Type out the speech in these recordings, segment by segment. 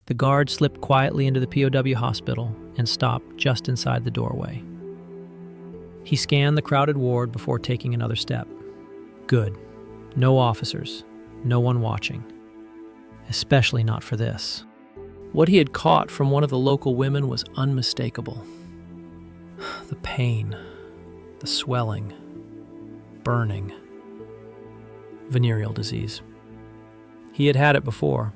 The guard slipped quietly into the POW hospital and stopped just inside the doorway. He scanned the crowded ward before taking another step. Good. No officers. No one watching. Especially not for this. What he had caught from one of the local women was unmistakable. The pain, the swelling, burning. Venereal disease. He had had it before.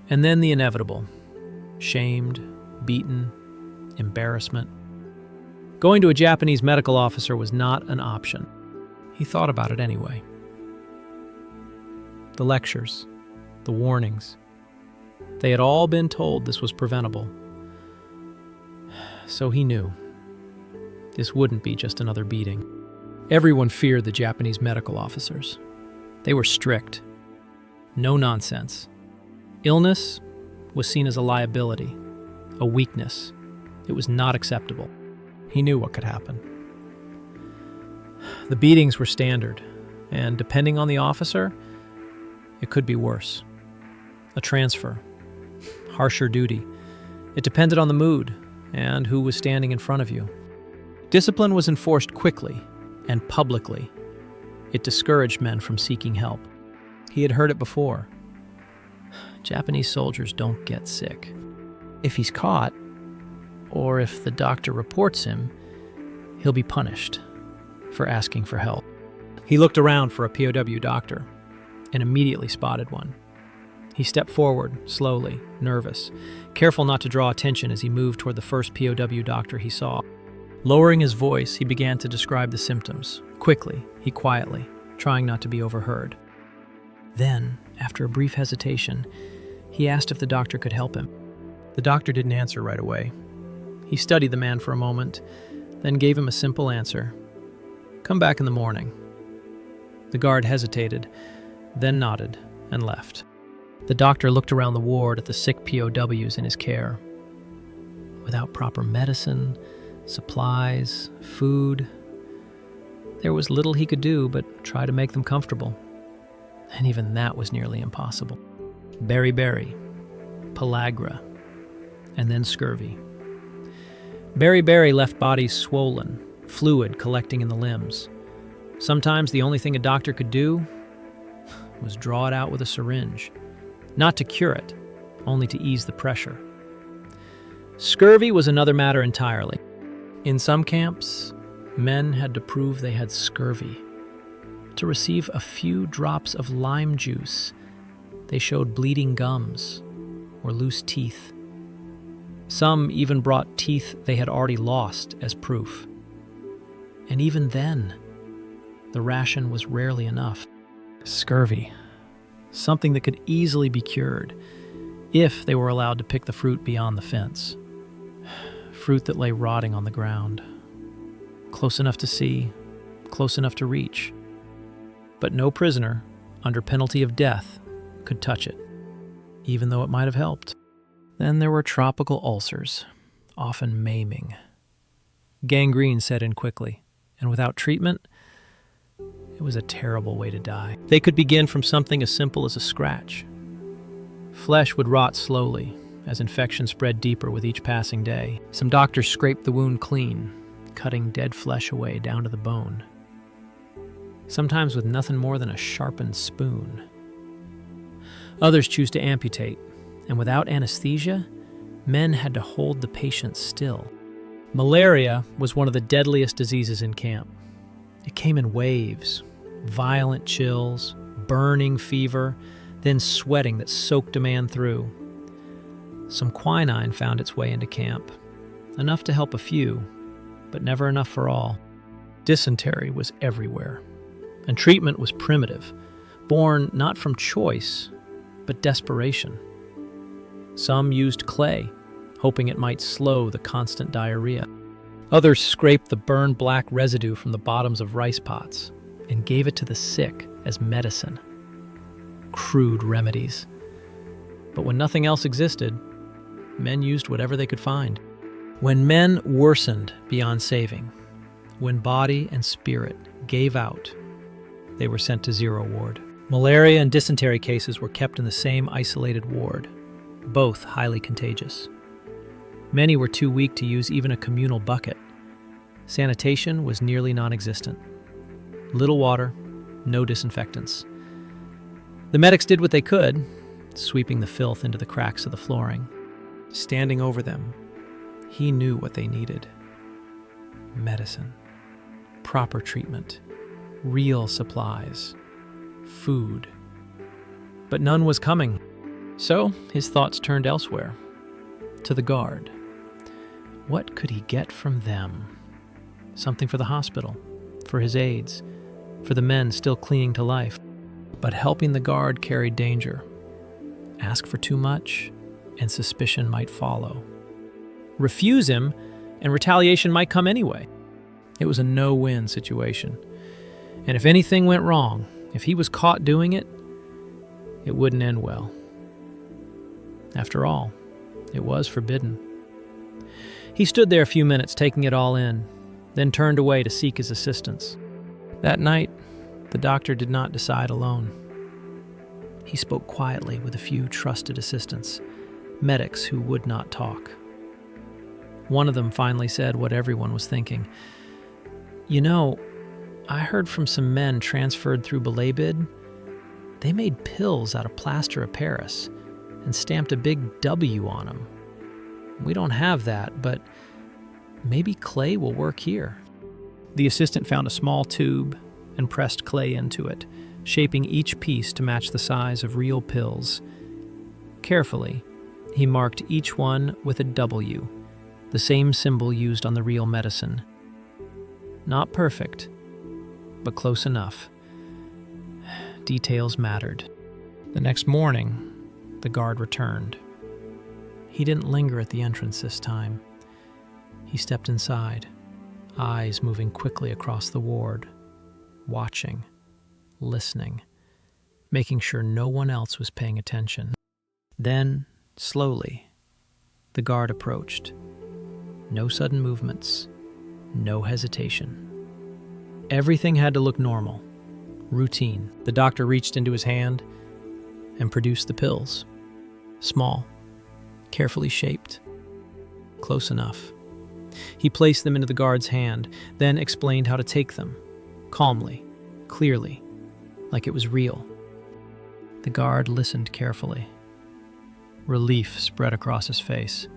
And then the inevitable. Shamed, beaten, embarrassment. Going to a Japanese medical officer was not an option. He thought about it anyway. The lectures, the warnings. They had all been told this was preventable. So he knew. This wouldn't be just another beating. Everyone feared the Japanese medical officers. They were strict. No nonsense. Illness was seen as a liability, a weakness. It was not acceptable. He knew what could happen. The beatings were standard, and depending on the officer, it could be worse. A transfer, harsher duty. It depended on the mood and who was standing in front of you. Discipline was enforced quickly and publicly. It discouraged men from seeking help. He had heard it before. Japanese soldiers don't get sick. If he's caught, or if the doctor reports him, he'll be punished for asking for help. He looked around for a POW doctor and immediately spotted one. He stepped forward, slowly, nervous, careful not to draw attention as he moved toward the first POW doctor he saw. Lowering his voice, he began to describe the symptoms. Quickly, quietly, trying not to be overheard. Then, after a brief hesitation, he asked if the doctor could help him. The doctor didn't answer right away. He studied the man for a moment, then gave him a simple answer. "Come back in the morning." The guard hesitated, then nodded and left. The doctor looked around the ward at the sick POWs in his care. Without proper medicine, supplies, food, there was little he could do but try to make them comfortable. And even that was nearly impossible. Beriberi, pellagra, and then scurvy. Beriberi left bodies swollen, fluid collecting in the limbs. Sometimes the only thing a doctor could do was draw it out with a syringe. Not to cure it, only to ease the pressure. Scurvy was another matter entirely. In some camps, men had to prove they had scurvy. To receive a few drops of lime juice, they showed bleeding gums or loose teeth. Some even brought teeth they had already lost as proof. And even then, the ration was rarely enough. Scurvy, something that could easily be cured if they were allowed to pick the fruit beyond the fence. Fruit that lay rotting on the ground, close enough to see, close enough to reach. But no prisoner, under penalty of death, could touch it, even though it might have helped. Then there were tropical ulcers, often maiming. Gangrene set in quickly, and without treatment, it was a terrible way to die. They could begin from something as simple as a scratch. Flesh would rot slowly as infection spread deeper with each passing day. Some doctors scraped the wound clean, cutting dead flesh away down to the bone. Sometimes with nothing more than a sharpened spoon. Others choose to amputate, and without anesthesia, men had to hold the patient still. Malaria was one of the deadliest diseases in camp. It came in waves, violent chills, burning fever, then sweating that soaked a man through. Some quinine found its way into camp, enough to help a few, but never enough for all. Dysentery was everywhere, and treatment was primitive, born not from choice, but desperation. Some used clay, hoping it might slow the constant diarrhea. Others scraped the burned black residue from the bottoms of rice pots and gave it to the sick as medicine. Crude remedies. But when nothing else existed, men used whatever they could find. When men worsened beyond saving, when body and spirit gave out, they were sent to zero ward. Malaria and dysentery cases were kept in the same isolated ward. both highly contagious. Many were too weak to use even a communal bucket. Sanitation was nearly non-existent. Little water, no disinfectants. The medics did what they could, sweeping the filth into the cracks of the flooring. Standing over them, he knew what they needed. Medicine, proper treatment, real supplies, food. But none was coming, so his thoughts turned elsewhere, to the guard. What could he get from them? Something for the hospital, for his aides, for the men still clinging to life. But helping the guard carried danger. Ask for too much, and suspicion might follow. Refuse him, and retaliation might come anyway. It was a no-win situation. And if anything went wrong, if he was caught doing it, it wouldn't end well. After all, it was forbidden. He stood there a few minutes, taking it all in, then turned away to seek his assistance. That night, the doctor did not decide alone. He spoke quietly with a few trusted assistants, medics who would not talk. One of them finally said what everyone was thinking. "You know, I heard from some men transferred through Balabid. They made pills out of plaster of Paris and stamped a big W on them. We don't have that, but maybe clay will work here." The assistant found a small tube and pressed clay into it, shaping each piece to match the size of real pills. Carefully, he marked each one with a W, the same symbol used on the real medicine. Not perfect, but close enough. Details mattered. The next morning, the guard returned. He didn't linger at the entrance this time. He stepped inside, eyes moving quickly across the ward, watching, listening, making sure no one else was paying attention. Then, slowly, the guard approached. No sudden movements, no hesitation. Everything had to look normal, routine. The doctor reached into his hand and produced the pills. Small, carefully shaped, close enough. He placed them into the guard's hand, then explained how to take them, calmly, clearly, like it was real. The guard listened carefully. Relief spread across his face.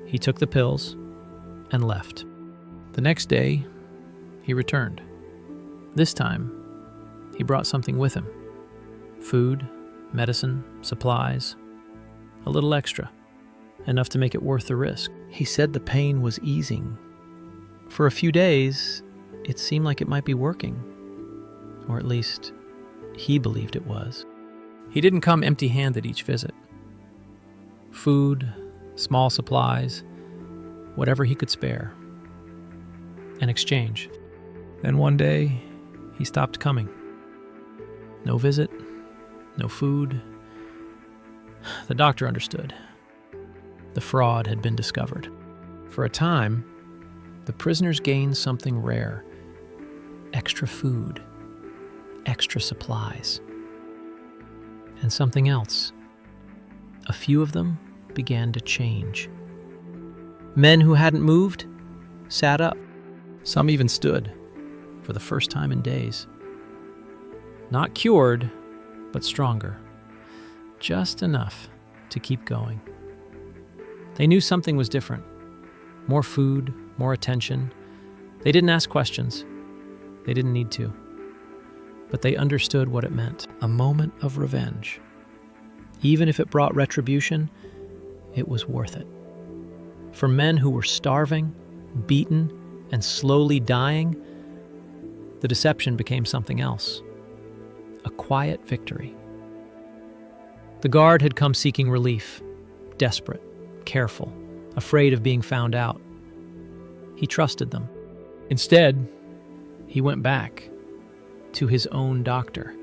He took the pills and left. The next day, he returned. This time, he brought something with him. Food, medicine, supplies, a little extra, enough to make it worth the risk. He said the pain was easing. For a few days, it seemed like it might be working, or at least he believed it was. He didn't come empty-handed each visit. Food, small supplies, whatever he could spare. An exchange. Then one day, he stopped coming. No visit, no food. The doctor understood. The fraud had been discovered. For a time, the prisoners gained something rare. Extra food, extra supplies. And something else. A few of them began to change. Men who hadn't moved sat up. Some even stood, for the first time in days. Not cured, but stronger. Just enough to keep going. They knew something was different. More food, more attention. They didn't ask questions. They didn't need to. But they understood what it meant. A moment of revenge. Even if it brought retribution, it was worth it. For men who were starving, beaten, and slowly dying, the deception became something else. A quiet victory. The guard had come seeking relief, desperate, careful, afraid of being found out. He trusted them. Instead, he went back to his own doctor,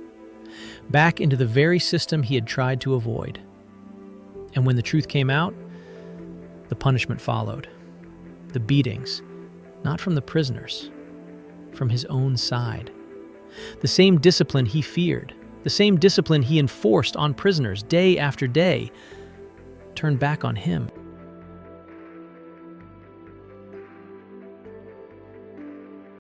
back into the very system he had tried to avoid. And when the truth came out, the punishment followed. The beatings, not from the prisoners, from his own side. The same discipline he feared, the same discipline he enforced on prisoners day after day, turned back on him.